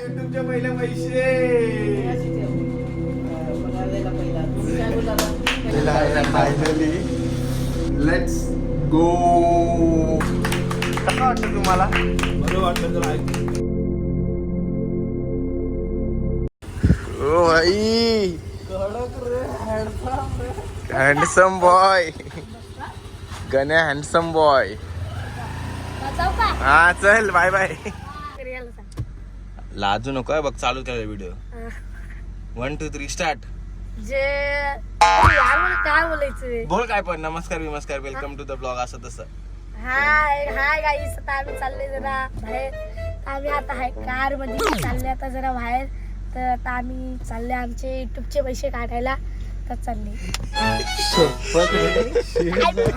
युट्यूबचे पहिले पैसे finally let's go. कसं वाटतं तुम्हाला? बरं वाटलं तर ओ भाई हँडसम बॉय गण्या हँडसम बॉय. हा चल बाय बाय. लाजू नको बघ चालू त्याला व्हिडिओ. 1 2 3 स्टार्ट. काय बोलायचं बोल काय पण नमस्कार विमस्कार वेलकम टू द ब्लॉग असं तसं. हाय हाय गाईस. आता आम्ही चाललोय जरा बाहेर. आम्ही आता आहे कार मध्ये चालले आता जरा बाहेर. तर आता आम्ही चालले आमचे युट्यूबचे पैसे काढायला. तर चालले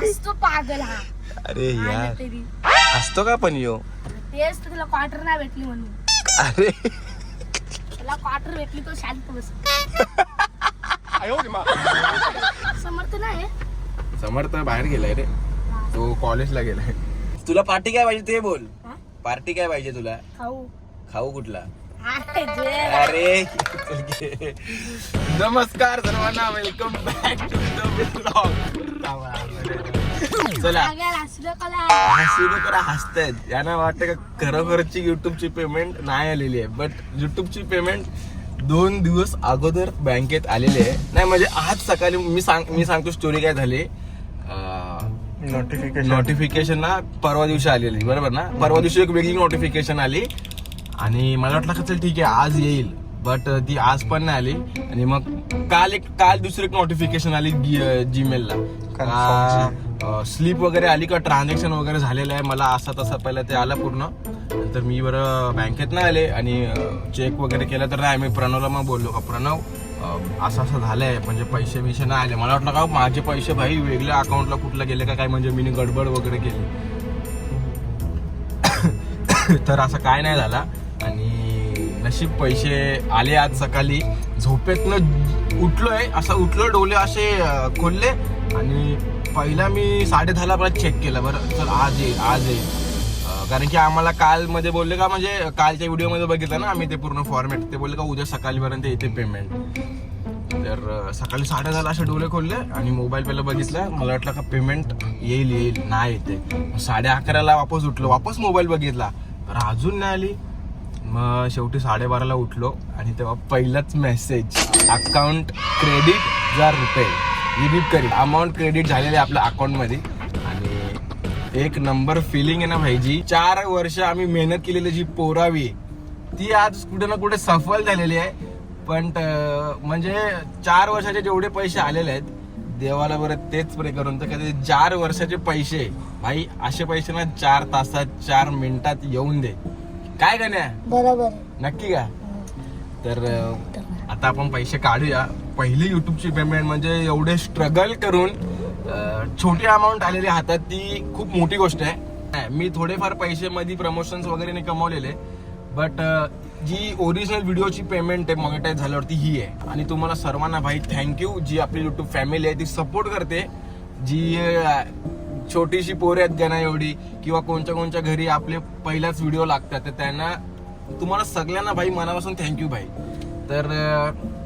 असतो पागल हा. अरे यार तरी असतो का पण यो. तेच तर तुला क्वार्टर नाही भेटली म्हणून. अरे तुला क्वार्टर भेटली तो शांत बस. समर्थ नाही समर्थ बाहेर गेलाय रे. तो कॉलेजला गेलाय. तुला पार्टी काय पाहिजे ते बोल. पार्टी काय पाहिजे तुला? खाऊ खाऊ कुठला? अरे अरे नमस्कार सर्वांना welcome back to the blog. चला हसू करा हसतायत. यांना वाटतं का खरोखरची युट्यूबची पेमेंट नाही आलेली आहे. बट युट्यूबची पेमेंट 2 दिवस अगोदर बँकेत आलेली आहे. नाही म्हणजे आज सकाळी मी सांगतो स्टोरी काय झाली. नोटिफिकेशन ना परवा दिवशी आलेली बरोबर ना. परवा दिवशी एक वेगळी नोटिफिकेशन आली आणि मला वाटलं का चल ठीक आहे आज येईल. बट ती आज पण नाही आली. आणि मग काल दुसरी एक नोटिफिकेशन आली जीमेलला. स्लिप वगैरे आली का ट्रान्झॅक्शन वगैरे झालेलं आहे. मला असा तसा पहिला ते आला पूर्ण. नंतर मी बरं बँकेत नाही आले आणि चेक वगैरे केला तर नाही. मी प्रणवला मग बोललो का प्रणव असं झालंय म्हणजे पैसे बिशे नाही आले. मला वाटलं का माझे पैसे भाई वेगळ्या अकाउंटला कुठला गेले का काय म्हणजे मी गडबड वगैरे केली. तर असं काय नाही झाला आणि नशीब पैसे आले. आज सकाळी झोपेतनं उठलोय असं उठलो डोले असे खोलले आणि पहिला मी 10:30 मला चेक केलं. बरं चल आज येईल कारण की आम्हाला काल मध्ये बोलले का म्हणजे कालच्या व्हिडिओमध्ये बघितलं ना आम्ही ते पूर्ण फॉर्मॅट. ते बोलले का उद्या सकाळपर्यंत येते पेमेंट. तर सकाळी 10:30 असे डोळे खोलले आणि मोबाईल पहिला बघितला. मला वाटलं का पेमेंट येईल नाही येते. 11:30 वापस उठलो. वापस मोबाईल बघितला तर अजून नाही आली. मग शेवटी 12:30 उठलो आणि तेव्हा पहिलाच मेसेज अकाउंट क्रेडिट 1000 रुपये लिमिट करी अमाऊंट क्रेडिट झालेले आपल्या अकाउंटमध्ये. आणि एक नंबर फिलिंग आहे ना भाईजी. 4 वर्ष आम्ही मेहनत केलेली जी पोरावी ती आज कुठे ना कुठे सफल झालेली आहे. पण म्हणजे 4 वर्षाचे जेवढे पैसे आलेले आहेत देवाला बरं तेच प्रे करून तर कधी 4 वर्षाचे पैसे भाई असे पैसे ना 4 तासात 4 मिनिटात येऊन दे. काय गण्या बरोबर नक्की का. तर आता आपण पैसे काढूया. पहिली युट्यूबची पेमेंट म्हणजे एवढे स्ट्रगल करून छोटी अमाऊंट आलेली हातात ती खूप मोठी गोष्ट आहे. मी थोडेफार पैसे मध्ये प्रमोशन्स वगैरे कमवलेले. बट जी ओरिजिनल व्हिडिओची पेमेंट आहे मॉनिटाईज झाल्यावरती ही आहे. आणि तुम्हाला सर्वांना भाई थँक्यू जी आपली युट्यूब फॅमिली आहे ती सपोर्ट करते. जी छोटीशी पोरे आहेत गणा एवढी किंवा कोणच्या घरी आपले पहिलाच व्हिडिओ लागतात तर त्यांना तुम्हाला सगळ्यांना भाई मनापासून थँक्यू भाई. तर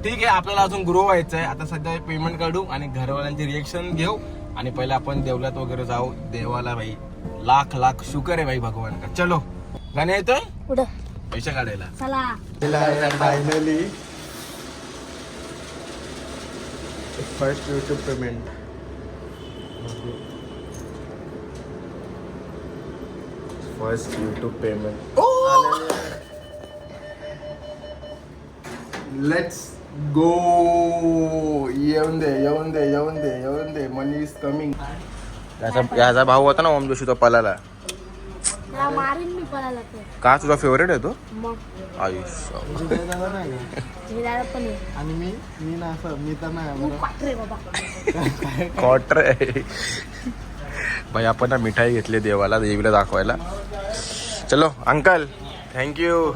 ठीक आहे आपल्याला अजून ग्रो व्हायचं आहे. आता सध्या पेमेंट काढू आणि घरवाल्यांचे रिएक्शन घेऊ आणि पहिला आपण देवलात वगैरे जाऊ. देवाला भाई लाख शुकर आहे भाई भगवान का. चलो गाणे येतोय पुढं पैसे काढायला. चला finally first YouTube payment. First YouTube payment. Let's go. येऊन दे मनी इज कमिंग. याचा भाऊ होता ना ओम जोशी तो पलाला. मारीन मी पळाला तर. का तुझा फेवरेट आहे तो? मग आयुष्य आणि मी ना असं मी तर नाही क्वार्टर आहे भाई. आपण ना मिठाई घेतली देवाला देवीला दाखवायला. चलो अंकल थँक्यू.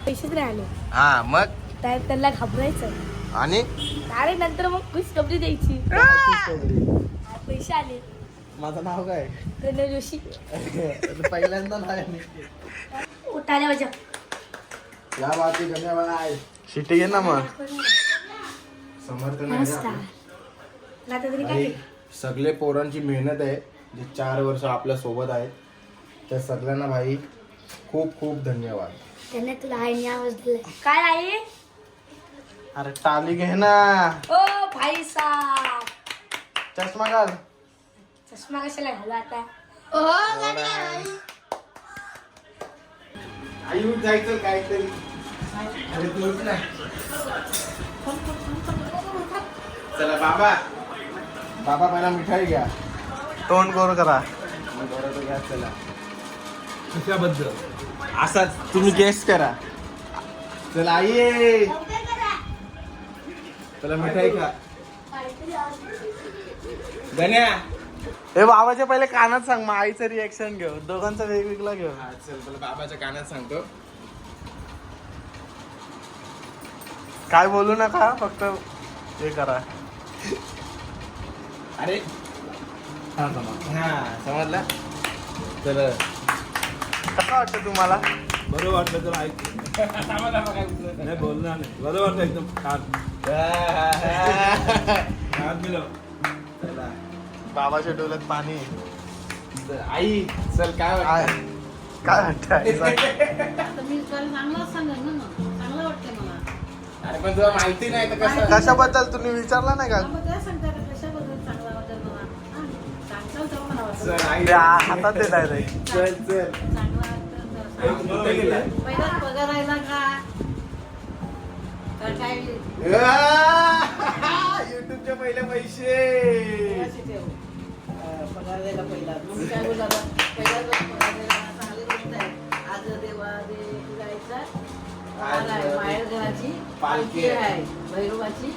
पैसेच नाही आले हा मग त्यांना घाबरायचं आणि अरे नंतर मग खुशखबरी द्यायची पैसे आले. माझं नाव काय प्रणय जोशी. पहिल्यांदा नाही उठाल्या वजा या बाकी धन्यवाद. शिटी घे ना मग. समर्थ नाही मस्त आपलं. आता तरी काय आणि सगळे पोरांची मेहनत आहे जे 4 वर्ष आपल्या सोबत आहेत त्या सगळ्यांना भाई खूप खूप धन्यवाद. त्याने तुला आईने आवाज दिलाय काय आई. अरे टाली घे ना. ओ भाई साहब चष्मा घाल. चष्मा कशाला घालू आता. आई उठ जायचं काहीतरी. अरे तू उठ ना. चला बाबा बाबा पहिला मिठाई घ्या. तोंड गोर करा. मग बरोबर घ्या. चला कशाबद्दल असाच तुम्ही गेस करा. चला आई ये. चला मिठाई खा. गण्या हे बाबाच्या पहिले कानात सांग मग आईचं रिएक्शन घेऊ. दोघांचा वेगवेगळा घेऊ. हा, चल तुला बाबाच्या कानात सांगतो. काय बोलू नका फक्त हे करा. अरे हा हा समजला. चल कसं वाटतं तुम्हाला. बरं वाटलं तर ऐक नाही बोलणार नाही. बरं वाटलं एकदम छान छान दिलं. चला बाबाच्या डोळ्यात पाणी. चल, आई चल काय काय वाटतं? काय वाटतं आईचं? मी चांगलं सांगेन ना मग चांगलं वाटतं मला. अरे पण तुला माहिती नाही तर कसं. कशाबद्दल तुम्ही विचारला नाही का. मग काय सांगता कशाबद्दल चांगलं वाटेल मला. सांगताल तेव्हा मला वाटतं. चल आई ते हातात देत आहे ताई. चल चल. चांगलं वाटतं तर आई, कुठे गेला? पहिलाच पगार राहिला का तर काय युट्यूबचे पहिले पैसे. अशी ठेव. पगार द्यायला पहिला मग काय बोलला पहिलाच पगार द्यायला चांगली गोष्ट आहे. आज देवा दे जायचा आज माहेर घराची पालखी आहे. आहे भैरवाची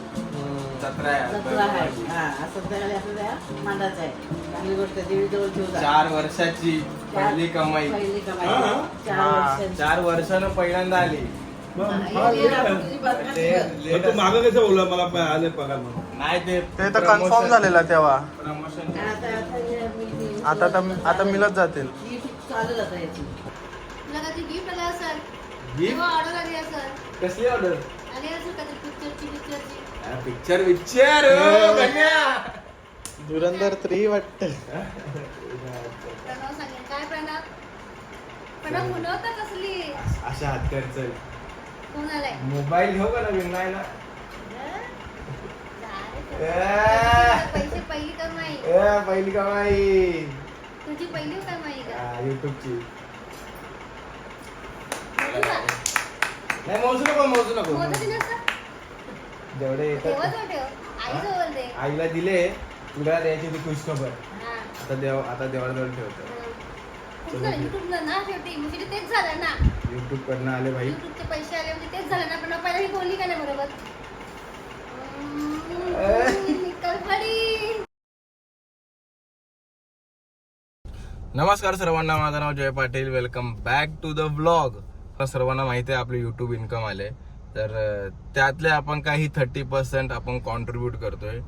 जत्रा आहे. जत्रा आहे. हा असं द्यायला असं द्या मांडायचं आहे. चांगली गोष्ट आहे. देवी जवळ ठेवू 4 वर्षाची पहिली कमाई. पहिली कमाई हा. 4 वर्षांची. 4 वर्षानं पहिल्यांदा आली. मग तू मागं कसं बोलला मला आले पगार म्हणून. नाही ते ते तर कन्फर्म झालेला तेव्हा. प्रमोशन. आता मिळत जातील. चालू आता याची तुला कधी गिफ्ट आला असेल गिफ्ट किंवा ऑर्डर आली असेल कसली ऑर्डर. आली असेल कधी पिक्चरची पिक्चर पिक्चर धुरंधर 3 वाटतं. प्रणव सांगेल काय प्रणव बनवता कसली अशा हात कर. चल कोण आलाय मोबाईल घेऊ का नवीन. नाही ना. पैसे पहिली कमाई पहिली कमाई तुझी पहिली कमाई का युट्यूबची. मोजू का? नाही मोजू नको मोजू नको. मोजायची नसतं जेवढे येतात देवाजवळ ठेव आई जवळ दे आईला दिले. तुला द्यायची होती खुश खबर. हा आता देवाजवळ ठेवतो. युट्यूब ना शेवटी म्हणजे तेच झालं ना. युट्यूब कडनं आले भाई. युट्यूबचे पैसे आले म्हणजे तेच झालं ना. पण पहिला ही बोलली का नाही बरोबर. निकल पडी. नमस्कार सर्वांना. माझं नाव Jay Patil. Welcome back to the vlog. सर्वांना माहिती आहे आपले युट्यूब इन्कम आले तर त्यातले आपण काही 30% आपण कॉन्ट्रीब्यूट करतोय.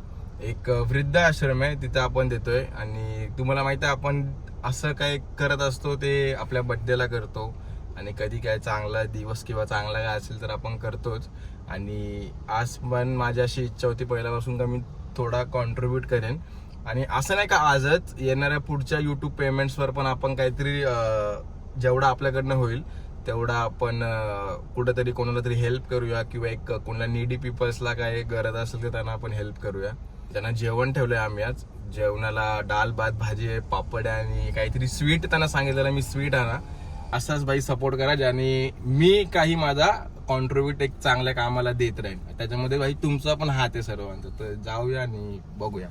एक वृद्ध आश्रम आहे तिथं आपण देतोय. आणि तुम्हाला माहिती आहे आपण असं काय करत असतो ते आपल्या बड्डेला करतो. आणि कधी काय चांगला दिवस किंवा चांगला काय असेल तर आपण करतोच. आणि आज पण माझी अशी इच्छा होती पहिल्यापासून का मी थोडा कॉन्ट्रीब्यूट करेन. आणि असं नाही का आजच येणाऱ्या पुढच्या युट्यूब पेमेंट्सवर पण आपण काहीतरी जेवढा आपल्याकडनं होईल तेवढा आपण कुठेतरी कोणाला तरी हेल्प करूया. किंवा एक कोणाला नीडी पीपल्सला काय गरज असेल तर त्यांना आपण हेल्प करूया. त्यांना जेवण ठेवलंय आम्ही आज. जेवणाला डाल भात भाजी आहे, पापड आहे आणि काहीतरी स्वीट त्यांना सांगितलेलं मी स्वीट आणा. असाच बाई सपोर्ट करा ज्याने मी काही माझा कॉन्ट्रीब्यूट एक चांगल्या कामाला देत राहील. त्याच्यामध्ये भाई तुमचा पण हात आहे सर्वांचा. तर जाऊया आणि बघूया.